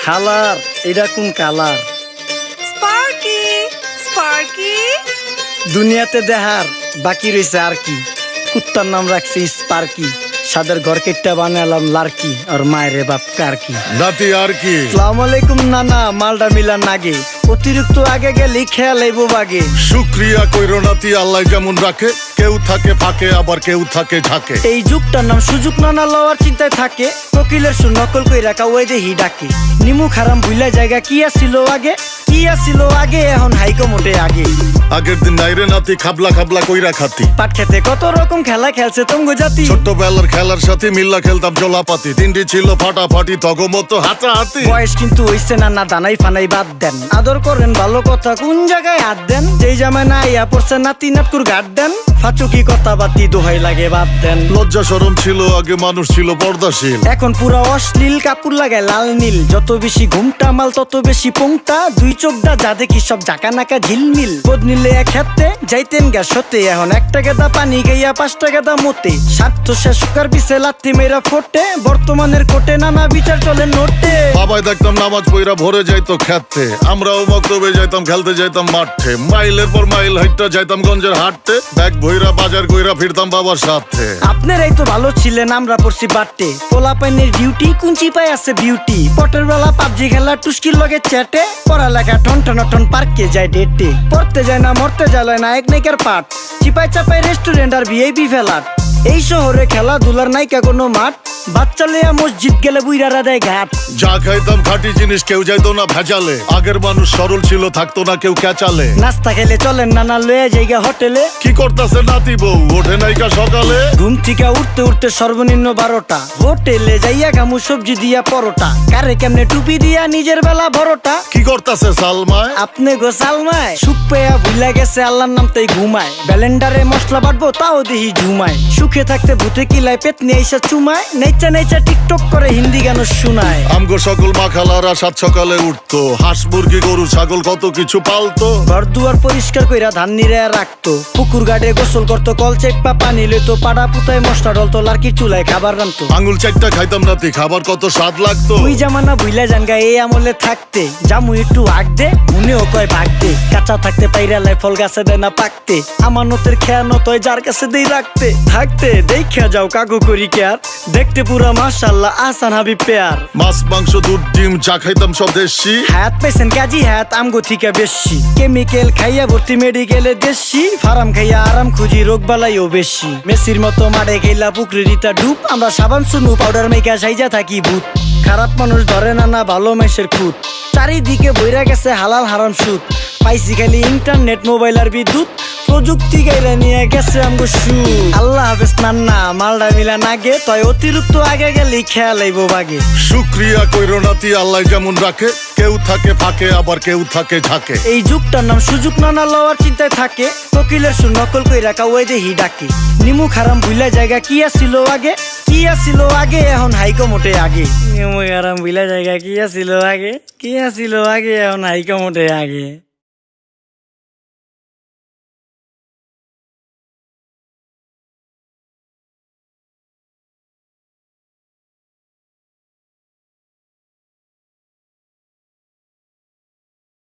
হালার এটা কোন কালার? স্পার্কি স্পার্কি দুনিয়াতে দেহার বাকি রয়েছে আর কি। কুত্তার নাম রাখছি স্পার্কি, সাদের ঘর কেটটা বানালাম লার্কি, আর মায়ের বাপ কারকি। নাতি আর কি? আসসালামু আলাইকুম নানা, মালডা মিলা নাগে, অতিরিক্ত আগে গেলে খেয়াল আইব বাগে। শুক্রিয়া কইরো নাতি, আল্লাহ যেমন রাখে, কেউ থাকে ফাঁকে আবার কেউ থাকে ঝাঁকে। এই যুগটার নাম সুযোগ নানা লওয়ার চিন্তায় থাকে, কোকিলের সুর নকল কই রাখা ওই দেহি ডাকে। নিমু খারাম ভুলা জায়গা কি আসিল আগে, কি আসিল আগে, এখন হাইকো মোটে আগে। আগের দিন নাইরে নাতি খাবলা খাবলা কইরা খাতি, পাট খেতে কত রকম খেলা খেলছে তঙ্গ জাতি। ছোট্টবেলার খেলার সাথে মিল্লা খেলতাম জলাপাতি, তিনটি ছিল ফাটাফাটি তগমতো হাতাহাতি। বয়স কিন্তু হইছে না দানাই ফানাই বাদ দেন, আদর করেন ভালো কথা কোন জায়গায় হাত দেন। যেই জামায় না ইয়া পড়ছে নাতি নাতকুর গাট দেন, ফাচুকি কথা বাতি দোহাই লাগে বাদ দেন। লজ্জা শরম ছিল আগে, মানুষ ছিল পর্দাশীল, এখন পুরো অশ্লীল কাপড় লাগায় লাল নীল। যত বেশি ঘুমটা মাল তত বেশি পোংটা, দুই চোখটা যা দেখি সব জাকা নাকা ঝিলমিল। বোধ নিলে এক হাতে যাইতেন গ্যাস হতে, এখন একটা গেদা পানি গাইয়া 5টা গেদা মতে। স্বার্থ শেষ কার পিছে লাথি মেয়েরা ফোটে, বর্তমানের কোটে নানা বিচার চলে নোটে। বাবাই দেখতাম নামাজ পইরা ভরে যাইতো খেতে, আমরাও মক্তবে যাইতাম খেলতে যাইতাম মাঠে। মাইলের পর মাইল হাইটটা যাইতাম গঞ্জের হাটতে, ব্যাগ ভইরা বাজার কইরা ফিরতাম বাবার সাথে। আপনারাই তো ভালো ছিলেন, আমরা পড়ছি বাটে। পোলা পাইনের ডিউটি কুঞ্চি পাই আছে বিউটি, পটের বেলা পাবজি খেলা টুস্কির লগে চ্যাটে। পড়ালেখা ঠন ঠন ঠন পার্কে যায় ডেটে, পড়তে যায় না মরতে যায় নায়ক নায়িকার পাঠ। চিপাই চাপাই রেস্টুরেন্ট আর ভিআইপি ফেলাট, এই শহরে খেলাধুলার নাইকা কোনো মাঠ। বাচ্চা লিয়া মসজিদ গেলে বুইরারা দেয় ঘাট। যা খাইতাম খাঁটি জিনিস, কেউ যাইতো না ভেজালে। আগের মানুষ সরল ছিল, থাকতো না কেউ ক্যাচালে। নাস্তা খেলে চলেন নানা লয়ে জায়গা হোটেলে। কি করতাছে নাতি বউ, ওঠে নাইকা সকালে। ঘুম থেকে উঠতে উঠতে সর্বনিম্ন 12টা, হোটেলে যাইয়া গামু সবজি দিয়া পরোটা। কারে কেমনে টুপি দিয়া নিজের বেলা বড়টা। কি করতাছে সালমায়? আপনি গোসালমায় সুখ পেয়া ভুলা গেছে আল্লাহর নাম তাই ঘুমায়। ব্যালেন্ডারে মশলা বাটবো তাও দেহি ঝুমায়। সুখে থাকতে ভূতে কিলায় পেট নিয়ে এসে চুমায়। নেচা নেচা টিকটক করে হিন্দি গান শুনায়। আমগো সকল মাখালারা সাত সকালে উঠতো, হাঁস মুরগি গরু ছাগল কত কিছু পালতো। ঘর দুয়ার পরিষ্কার কইরা ধান নিরে রাখতো, পুকুর গাড়ে গোসল করতো, কল চেপা পানি লইতো। পাড়া পুতায় মশলা ডলতো, লার্কির চুলায় খাবার রান্তো। আঙুল চারটা খাইতাম নাতি, খাবার কত স্বাদ লাগতো। ওই জামানা ভুইলা জানগা এই আমলে থাকতে, জামু একটু আগ দে মনেও কয় ভাগ দে। কাঁচা থাকতে পাইরালায় ফল গাছে দেয় না পাকতে, আমানতের খেয়ানত হয় যার কাছে দেই রাখতে। থাকতে দেখা যাও কাগু করি কেয়ার, দেখতে পুরা মাশাআল্লাহ আহসান হাবিব পেয়ার। মাছ মাংস দুধ ডিম চা খাইতাম সব দেশি, হাত পেছেন কাজী হাত আমগো থিকা বেশি। কেমিক্যাল খাইয়া ভর্তি মেডিকেলে দেশি, ফার্ম খাইয়া আরাম খুঁজি রোগ বালাইও বেশি। মেসির মতো মাঠে গেলা পুকুরে দিতা ডুব, আমরা সাবান সুনু পাউডার মেকা সাইজা থাকি ভূত। খারাপ মানুষ ধরে না ভালো মেসের খুঁত, চারিদিকে বইরা গেছে হালাল হারাম সুদ। পাইছি খালি ইন্টারনেট মোবাইল আর বিদ্যুৎ, প্রযুক্তি গাইলা নিয়ে গেছে আমগো সু। আল্লাহ হাফেজ নান্না, মালডা মিলা নাগে, তয় অতিরিক্ত আগে গেলে খেয়াল আইব বাগে। শুক্রিয়া কইরো নাতি, আল্লাহ যেমন রাখে, কেউ থাকে ফাঁকে আবার কেউ থাকে ঝাঁকে। এই যুগটার নাম সুযোগ নানা লওয়ার চিন্তায় থাকে, কোকিলের সুর নকল কই রাখা ওই দেহি ডাকে। নিমু খারাম ভুলা জায়গা কি আসিল আগে, কি আসিল আগে, এখন হাইকো মোটে আগে। নিমু খারাম ভুলা জায়গা কি আসিল আগে, কি আসিল আগে, এখন হাইকো মোটে আগে।